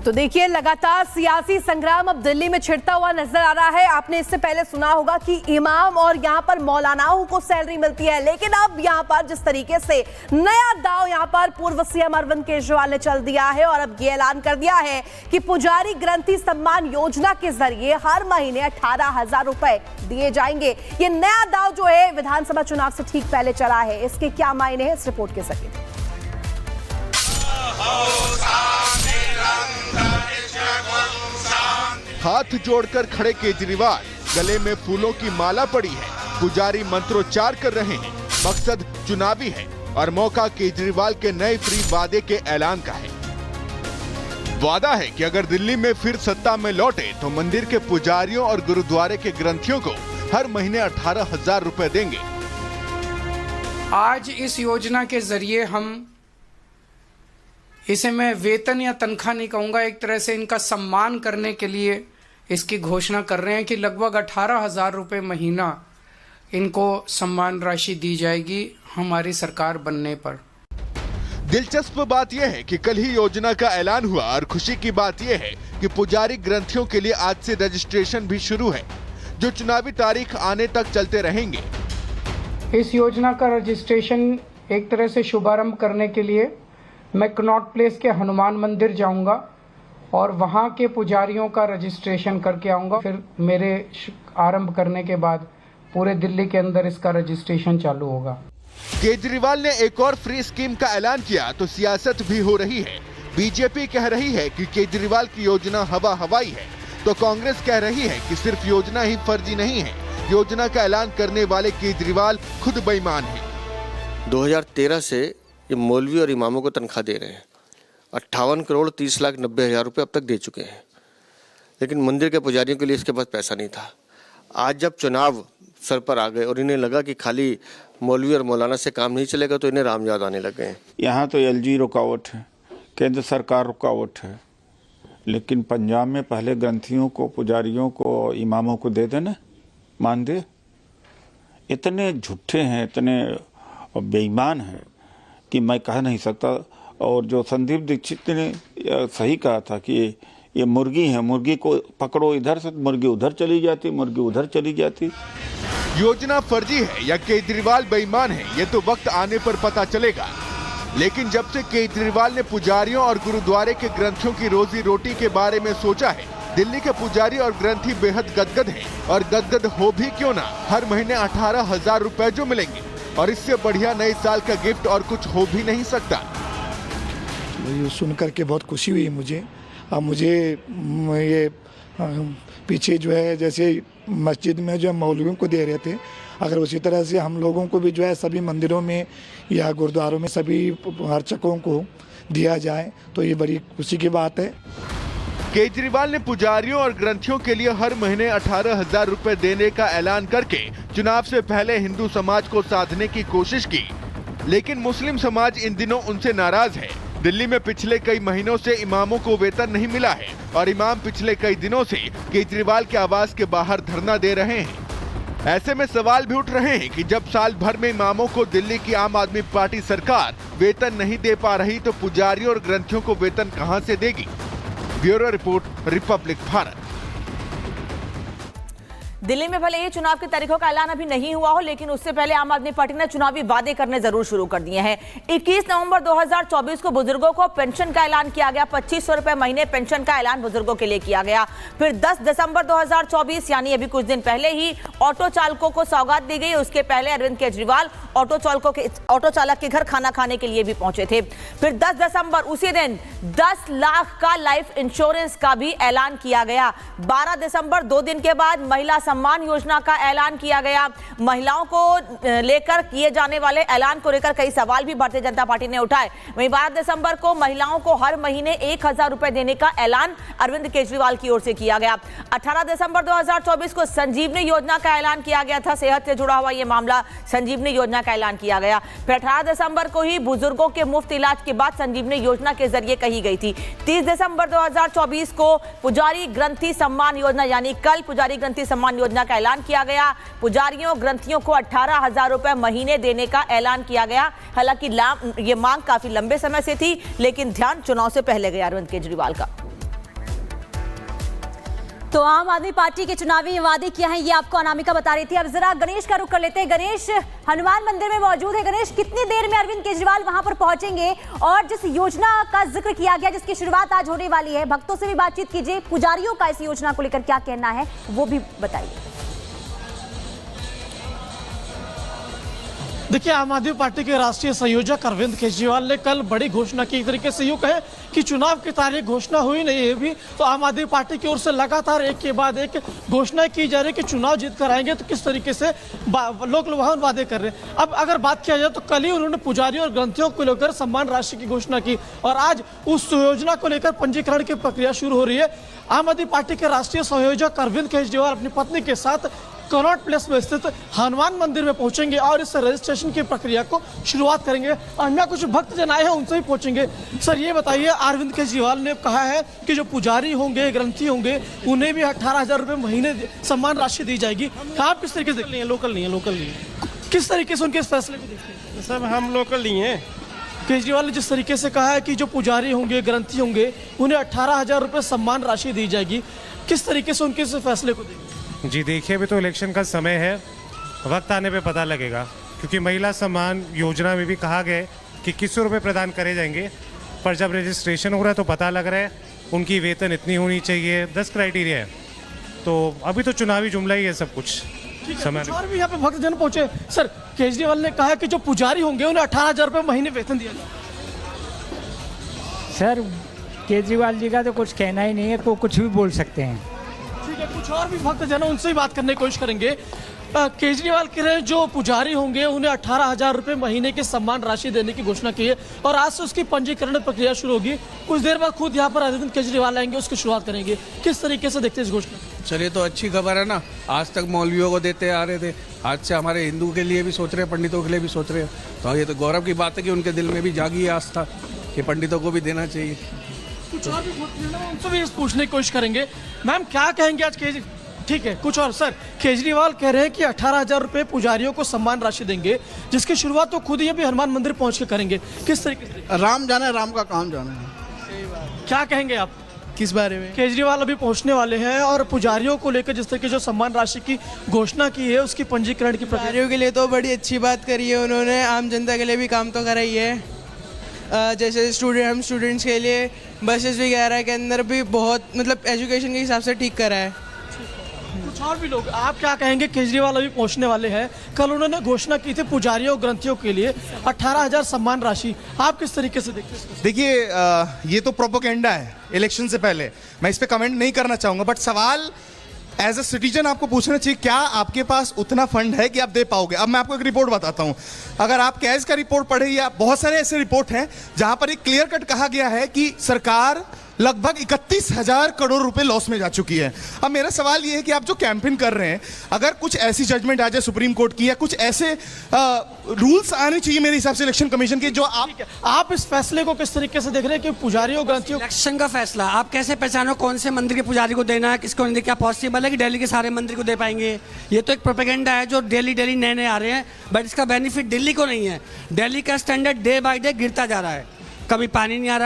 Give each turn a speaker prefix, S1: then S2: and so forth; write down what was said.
S1: तो देखिए, लगातार सियासी संग्राम अब दिल्ली में छिड़ता हुआ नजर आ रहा है। आपने इससे पहले सुना होगा कि इमाम और यहां पर मौलानाओं को सैलरी मिलती है, लेकिन अब यहां पर जिस तरीके से नया दांव यहां पर पूर्व सीएम अरविंद केजरीवाल ने चल दिया है और अब ये ऐलान कर दिया है कि पुजारी ग्रंथी सम्मान योजना के जरिए हर महीने 18,000 रुपए दिए जाएंगे। ये नया दांव जो है विधानसभा चुनाव से ठीक पहले चला है, इसके क्या मायने हैं इस रिपोर्ट के जरिए।
S2: हाथ जोड़कर खड़े केजरीवाल, गले में फूलों की माला पड़ी है। पुजारी मंत्रोच्चार कर रहे हैं। मकसद चुनावी है और मौका केजरीवाल के नए फ्री वादे के ऐलान का है। वादा है कि अगर दिल्ली में फिर सत्ता में लौटे तो मंदिर के पुजारियों और गुरुद्वारे के ग्रंथियों को हर महीने 18,000 रुपए देंगे।
S3: आज इस योजना के जरिए हम इसे मैं वेतन या तनख्वाह नहीं कहूँगा, एक तरह से इनका सम्मान करने के लिए इसकी घोषणा कर रहे हैं कि लगभग 18,000 रुपये महीना इनको सम्मान राशि दी जाएगी हमारी सरकार बनने पर।
S2: दिलचस्प बात यह है कि कल ही योजना का ऐलान हुआ और खुशी की बात यह है कि पुजारी ग्रंथियों के लिए आज से रजिस्ट्रेशन भी शुरू है, जो चुनावी तारीख आने तक चलते रहेंगे।
S3: इस योजना का रजिस्ट्रेशन एक तरह से शुभारंभ करने के लिए मैं कनॉट प्लेस के हनुमान मंदिर जाऊंगा और वहां के पुजारियों का रजिस्ट्रेशन करके आऊंगा। फिर मेरे आरंभ करने के बाद पूरे दिल्ली के अंदर इसका रजिस्ट्रेशन चालू होगा।
S2: केजरीवाल ने एक और फ्री स्कीम का ऐलान किया तो सियासत भी हो रही है। बीजेपी कह रही है कि केजरीवाल की योजना हवा हवाई है, तो कांग्रेस कह रही है कि सिर्फ योजना ही फर्जी नहीं है, योजना का ऐलान करने वाले केजरीवाल खुद बेईमान है।
S4: 2013 से ये मौलवी और इमामों को तनख्वाह दे रहे हैं। 58 करोड़ 30 लाख 90 हज़ार रुपये अब तक दे चुके हैं, लेकिन मंदिर के पुजारियों के लिए इसके पास पैसा नहीं था। आज जब चुनाव सर पर आ गए और इन्हें लगा कि खाली मौलवी और मौलाना से काम नहीं चलेगा, तो इन्हें राम याद आने लग गए हैं।
S5: यहाँ तो एलजी रुकावट है, केंद्र सरकार रुकावट है, लेकिन पंजाब में पहले ग्रंथियों को, पुजारियों को, इमामों को दे देना, मान दे। इतने झूठे हैं, इतने बेईमान हैं कि मैं कह नहीं सकता। और जो संदीप दीक्षित ने सही कहा था कि ये मुर्गी है, मुर्गी को पकड़ो इधर से, मुर्गी उधर चली जाती, मुर्गी उधर चली जाती।
S2: योजना फर्जी है या केजरीवाल बेईमान है, ये तो वक्त आने पर पता चलेगा। लेकिन जब से केजरीवाल ने पुजारियों और गुरुद्वारे के ग्रंथियों की रोजी रोटी के बारे में सोचा है, दिल्ली के पुजारी और ग्रंथी बेहद गदगद हैं। और गदगद हो भी क्यों ना, हर महीने 18,000 रुपए जो मिलेंगे, और इससे बढ़िया नए साल का गिफ्ट और कुछ हो भी नहीं सकता।
S6: ये सुन करके बहुत खुशी हुई मुझे। अब मुझे ये पीछे जो है जैसे मस्जिद में जो मौलवियों को दे रहे थे, अगर उसी तरह से हम लोगों को भी जो है सभी मंदिरों में या गुरुद्वारों में सभी अर्चकों को दिया जाए तो ये बड़ी खुशी की बात है।
S2: केजरीवाल ने पुजारियों और ग्रंथियों के लिए हर महीने 18,000 रुपए देने का ऐलान करके चुनाव से पहले हिंदू समाज को साधने की कोशिश की, लेकिन मुस्लिम समाज इन दिनों उनसे नाराज है। दिल्ली में पिछले कई महीनों से इमामों को वेतन नहीं मिला है और इमाम पिछले कई दिनों से केजरीवाल के आवास के बाहर धरना दे रहे हैं। ऐसे में सवाल भी उठ रहे हैं कि जब साल भर में इमामों को दिल्ली की आम आदमी पार्टी सरकार वेतन नहीं दे पा रही, तो पुजारियों और ग्रंथियों को वेतन कहां से देगी। Bureau report, Republic Bharat.
S7: Delhi में भले ही चुनाव की तारीखों का ऐलान अभी नहीं हुआ हो, लेकिन उससे पहले आम आदमी पार्टी ने चुनावी वादे करने जरूर शुरू कर दिए हैं। 21 नवंबर 2024 को बुजुर्गों को पेंशन का ऐलान किया गया। 2500 रुपए महीने पेंशन का ऐलान बुजुर्गों के लिए किया गया। फिर 10 दिसंबर 2024 यानी अभी कुछ दिन पहले ही ऑटो चालकों को सौगात दी गई। उसके पहले अरविंद केजरीवाल ऑटो चालक के घर खाना खाने के लिए भी पहुंचे थे। फिर 10 दिसंबर उसी दिन 10 लाख का लाइफ इंश्योरेंस का भी ऐलान किया गया। 12 दिसंबर 2 दिन के बाद महिला सम्मान योजना का ऐलान किया गया। महिलाओं को लेकर किए जाने वाले ऐलान को लेकर कई सवाल भी भारतीय जनता पार्टी ने उठाए। वहीं 12 दिसंबर को महिलाओं को हर महीने 1,000 रुपए देने का ऐलान अरविंद केजरीवाल की ओर से किया गया। 18 दिसंबर 2024 को संजीवनी योजना का ऐलान किया गया था। सेहत से जुड़ा हुआ यह मामला, संजीवनी योजना का ऐलान किया गया। फिर 18 दिसंबर को ही बुजुर्गों के मुफ्त इलाज की बात संजीवनी योजना के जरिए कही गई थी। 30 दिसंबर 2024 को पुजारी ग्रंथी सम्मान योजना यानी कल पुजारी ग्रंथी सम्मान योजना का ऐलान किया गया। पुजारियों ग्रंथियों को 18,000 रुपए महीने देने का ऐलान किया गया। हालांकि ये मांग काफी लंबे समय से थी, लेकिन ध्यान चुनाव से पहले गया अरविंद केजरीवाल का।
S8: तो आम आदमी पार्टी के चुनावी वादे क्या हैं, ये आपको अनामिका बता रही थी। अब जरा गणेश का रुख कर लेते हैं। गणेश हनुमान मंदिर में मौजूद है। गणेश, कितनी देर में अरविंद केजरीवाल वहां पर पहुंचेंगे और जिस योजना का जिक्र किया गया, जिसकी शुरुआत आज होने वाली है, भक्तों से भी बातचीत कीजिए, पुजारियों का इस योजना को लेकर क्या कहना है वो भी बताइए।
S9: देखिए, आम आदमी पार्टी के राष्ट्रीय संयोजक अरविंद केजरीवाल ने कल बड़ी घोषणा की। एक तरीके से यूँ कहें कि चुनाव की तारीख घोषणा हुई नहीं है अभी, तो आम आदमी पार्टी की ओर से लगातार एक के बाद एक घोषणा की जा रही है कि चुनाव जीत कर आएंगे। तो किस तरीके से लोग लुभावन वादे कर रहे हैं। अब अगर बात किया जाए तो कल ही उन्होंने पुजारियों और ग्रंथियों को लेकर सम्मान राशि की घोषणा की और आज उस योजना को लेकर पंजीकरण की प्रक्रिया शुरू हो रही है। आम आदमी पार्टी के राष्ट्रीय संयोजक अरविंद केजरीवाल अपनी पत्नी के साथ कनॉट प्लेस में स्थित हनुमान मंदिर में पहुंचेंगे और इस रजिस्ट्रेशन की प्रक्रिया को शुरुआत करेंगे। अन्य कुछ भक्तजन आए हैं, उनसे भी पहुंचेंगे। सर, ये बताइए, अरविंद केजरीवाल ने कहा है कि जो पुजारी होंगे, ग्रंथी होंगे, उन्हें भी 18,000 रुपये महीने सम्मान राशि दी जाएगी। आप किस तरीके से लोकल नहीं है, किस तरीके से उनके इस फैसले को देखते हैं?
S10: सब हम लोकल नहीं है।
S9: केजरीवाल ने जिस तरीके से कहा है कि जो पुजारी होंगे, ग्रंथी होंगे, उन्हें 18,000 रुपये सम्मान राशि दी जाएगी, किस तरीके से उनके इस फैसले को देखते हैं?
S10: जी देखिए, अभी तो इलेक्शन का समय है, वक्त आने पे पता लगेगा। क्योंकि महिला सम्मान योजना में भी कहा गया कि 2100 रुपये प्रदान करे जाएंगे, पर जब रजिस्ट्रेशन हो रहा है तो पता लग रहा है उनकी वेतन इतनी होनी चाहिए, 10 क्राइटेरिया है। तो अभी तो चुनावी जुमला ही है सब कुछ। समय
S9: और भी यहाँ पे भक्तजन पहुंचे। सर, केजरीवाल ने कहा कि जो पुजारी होंगे उन्हें 18,000 रुपये महीने वेतन दिया जाए।
S11: सर, केजरीवाल जी का तो कुछ कहना ही नहीं है, वो कुछ भी बोल सकते हैं।
S9: कुछ और भी भक्तजन उनसे ही बात करने की कोशिश करेंगे। केजरीवाल कह रहे हैं जो पुजारी होंगे उन्हें 18,000 रुपये महीने की सम्मान राशि देने की घोषणा की है और आज से उसकी पंजीकरण प्रक्रिया शुरू होगी। कुछ देर बाद खुद यहाँ पर अरविंद केजरीवाल आएंगे, उसकी शुरुआत करेंगे। किस तरीके से देखते हैं इस घोषणा?
S12: चलिए, तो अच्छी खबर है ना। आज तक मौलवियों को देते आ रहे थे, आज से हमारे हिंदू के लिए भी सोच रहे हैं, पंडितों के लिए भी सोच रहे हैं। तो ये तो गौरव की बात है कि उनके दिल में भी जागी है आस्था कि पंडितों को भी देना चाहिए।
S9: कुछ और भी उनसे भी पूछने की कोशिश करेंगे। मैम, क्या कहेंगे आज ठीक है, कुछ और। सर, केजरीवाल कह रहे हैं कि 18,000 रुपये पुजारियों को सम्मान राशि देंगे, जिसकी शुरुआत तो खुद ही अभी हनुमान मंदिर पहुंच के करेंगे। किस तरीके से?
S12: राम जाने, राम का काम जाने है।
S9: क्या कहेंगे आप
S12: किस बारे में?
S9: केजरीवाल अभी पहुंचने वाले हैं और पुजारियों को लेकर जिस तरीके जो सम्मान राशि की घोषणा की है, उसकी पंजीकरण की प्रक्रिया।
S13: पुजारियों के लिए तो बड़ी अच्छी बात करी है उन्होंने, आम जनता के लिए भी काम तो करा ही है। जैसे हम स्टूडेंट्स के लिए बसेस वगैरह के अंदर भी बहुत, मतलब एजुकेशन के हिसाब से ठीक करा है।
S9: कुछ और भी लोग, आप क्या कहेंगे? केजरीवाल अभी पहुंचने वाले हैं। कल उन्होंने घोषणा की थी पुजारियों और ग्रंथियों के लिए 18,000 सम्मान राशि। आप किस तरीके से देखते हैं?
S14: देखिए, ये तो प्रोपोगेंडा है इलेक्शन से पहले, मैं इस पे कमेंट नहीं करना चाहूँगा। बट सवाल एज अ सिटीजन आपको पूछना चाहिए, क्या आपके पास उतना फंड है कि आप दे पाओगे? अब मैं आपको एक रिपोर्ट बताता हूँ। अगर आप कैश का रिपोर्ट पढ़े या बहुत सारे ऐसे रिपोर्ट हैं जहाँ पर एक क्लियर कट कहा गया है कि सरकार लगभग 31,000 करोड़ रुपए लॉस में जा चुकी है। अब मेरा सवाल ये है कि आप जो कैंपेन कर रहे हैं, अगर कुछ ऐसी जजमेंट आ जाए सुप्रीम कोर्ट की या कुछ ऐसे रूल्स आने चाहिए मेरे हिसाब से इलेक्शन कमीशन के, जो
S9: आप इस फैसले को किस तरीके से देख रहे हैं कि पुजारियों ग्रंथियों?
S15: इलेक्शन का फैसला आप कैसे पहचानो कौन से मंदिर के पुजारी को देना है, किसको नहीं देना? क्या पॉसिबल है कि दिल्ली के सारे मंदिर को दे पाएंगे? ये तो एक प्रोपेगेंडा है जो डेली नए आ रहे हैं, बट इसका बेनिफिट दिल्ली को नहीं है। दिल्ली का स्टैंडर्ड डे बाय डे गिरता जा रहा है। कभी पानी नहीं आ रहा,